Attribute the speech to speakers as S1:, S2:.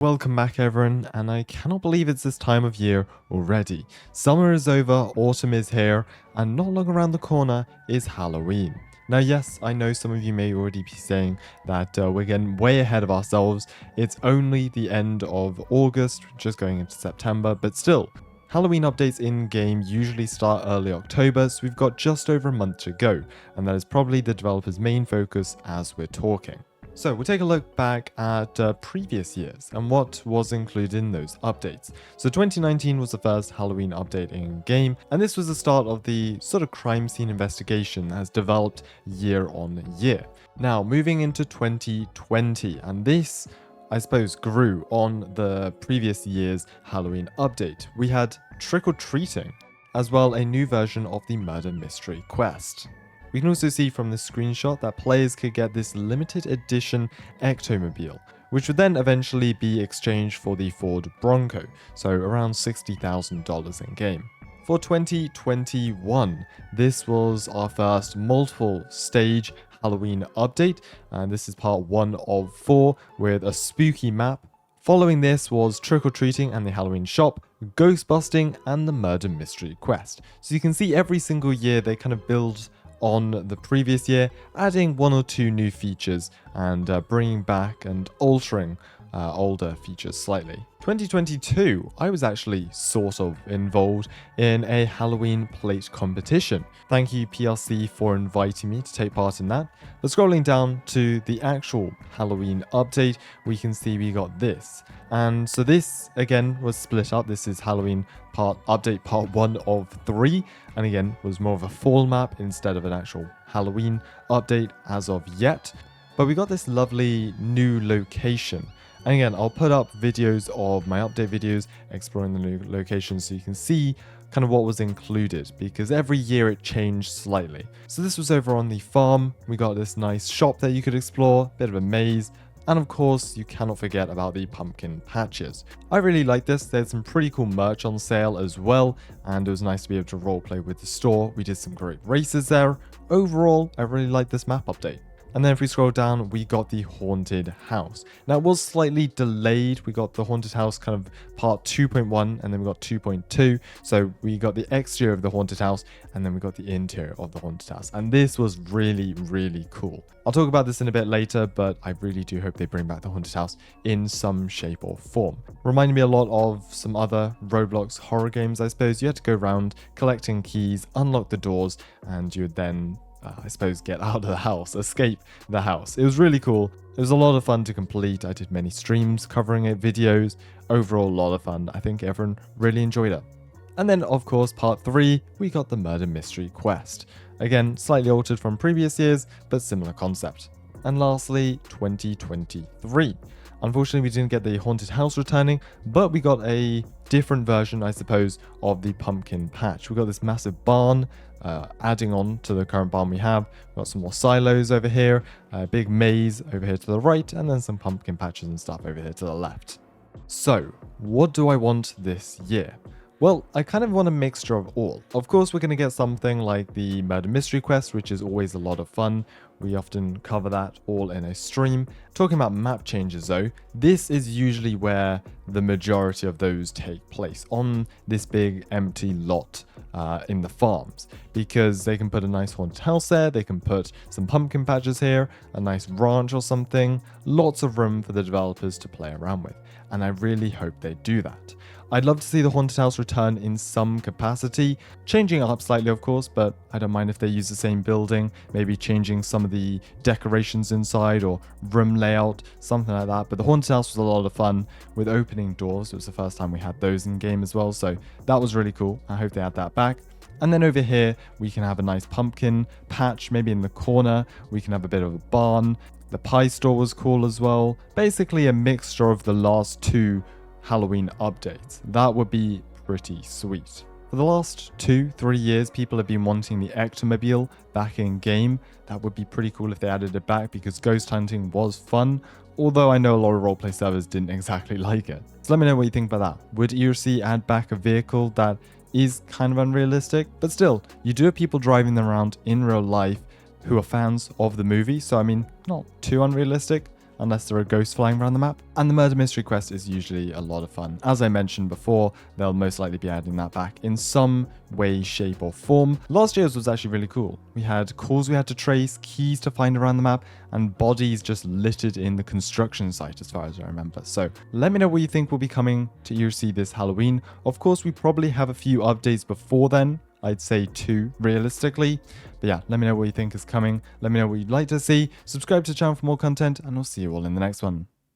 S1: Welcome back everyone, and I cannot believe it's this time of year already. Summer is over, autumn is here, and not long around the corner is Halloween. Now yes, I know some of you may already be saying that we're getting way ahead of ourselves. It's only the end of August, just going into September, but still. Halloween updates in-game usually start early October, so we've got just over a month to go, and that is probably the developer's main focus as we're talking. So we'll take a look back at previous years and what was included in those updates. So 2019 was the first Halloween update in game, and this was the start of the sort of crime scene investigation that has developed year on year. Now moving into 2020, and this I suppose grew on the previous year's Halloween update. We had trick-or-treating, as well a new version of the murder mystery quest. We can also see from this screenshot that players could get this limited edition Ectomobile, which would then eventually be exchanged for the Ford Bronco, so around $60,000 in game. For 2021, this was our first multiple stage Halloween update, and this is part 1 of 4 with a spooky map. Following this was trick-or-treating and the Halloween shop, ghost busting, and the murder mystery quest. So you can see every single year they kind of build on the previous year, adding 1 or 2 new features and bringing back and altering older features slightly. 2022, I was actually sort of involved in a Halloween plate competition. Thank you PRC for inviting me to take part in that. But scrolling down to the actual Halloween update, we can see we got this. And so this again was split up. This is Halloween update part 1 of 3, and again was more of a fall map instead of an actual Halloween update as of yet. But we got this lovely new location. And again, I'll put up videos of my update videos exploring the new locations so you can see kind of what was included, because every year it changed slightly. So this was over on the farm. We got this nice shop that you could explore, bit of a maze, and of course you cannot forget about the pumpkin patches. I really like this. There's some pretty cool merch on sale as well, and it was nice to be able to roleplay with the store. We did some great races there. Overall, I really like this map update. And then if we scroll down, we got the haunted house. Now it was slightly delayed. We got the haunted house kind of part 2.1, and then we got 2.2. So we got the exterior of the haunted house, and then we got the interior of the haunted house. And this was really, really cool. I'll talk about this in a bit later, but I really do hope they bring back the haunted house in some shape or form. Reminded me a lot of some other Roblox horror games, I suppose. You had to go around collecting keys, unlock the doors, and you would then I suppose get out of the house, escape the house. It was really cool. It was a lot of fun to complete. I did many streams covering it, videos. Overall, a lot of fun. I think everyone really enjoyed it. And then, of course, part 3, we got the murder mystery quest. Again, slightly altered from previous years, but similar concept. And lastly, 2023. Unfortunately, we didn't get the haunted house returning, but we got a different version, I suppose, of the pumpkin patch. We got this massive barn, adding on to the current barn we have. We've got some more silos over here, a big maze over here to the right, and then some pumpkin patches and stuff over here to the left. So, what do I want this year? Well, I kind of want a mixture of all. Of course, we're going to get something like the murder mystery quest, which is always a lot of fun. We often cover that all in a stream. Talking about map changes though, this is usually where the majority of those take place, on this big empty lot in the farms, because they can put a nice haunted house there, they can put some pumpkin patches here, a nice ranch or something, lots of room for the developers to play around with, and I really hope they do that. I'd love to see the haunted house return in some capacity, changing it up slightly of course, but I don't mind if they use the same building, maybe changing some of the decorations inside or room layout, something like that. But the haunted house was a lot of fun with opening doors. It was the first time we had those in game as well, so that was really cool. I hope they add that back. And then over here, we can have a nice pumpkin patch, maybe in the corner. We can have a bit of a barn. The pie store was cool as well. Basically a mixture of the last 2 Halloween updates. That would be pretty sweet. For the last 2-3 years, people have been wanting the Ectomobile back in game. That would be pretty cool if they added it back, because ghost hunting was fun, although I know a lot of roleplay servers didn't exactly like it. So let me know what you think about that. Would ERLC add back a vehicle that is kind of unrealistic? But still, you do have people driving them around in real life who are fans of the movie, so I mean, not too unrealistic. unless there are ghosts flying around the map. And the murder mystery quest is usually a lot of fun. As I mentioned before, they'll most likely be adding that back in some way, shape or form. Last year's was actually really cool. We had calls we had to trace, keys to find around the map, and bodies just littered in the construction site as far as I remember. So let me know what you think will be coming to ERLC this Halloween. Of course, we probably have a few updates before then. I'd say 2 realistically. But yeah, let me know what you think is coming. Let me know what you'd like to see. Subscribe to the channel for more content, and I'll see you all in the next one.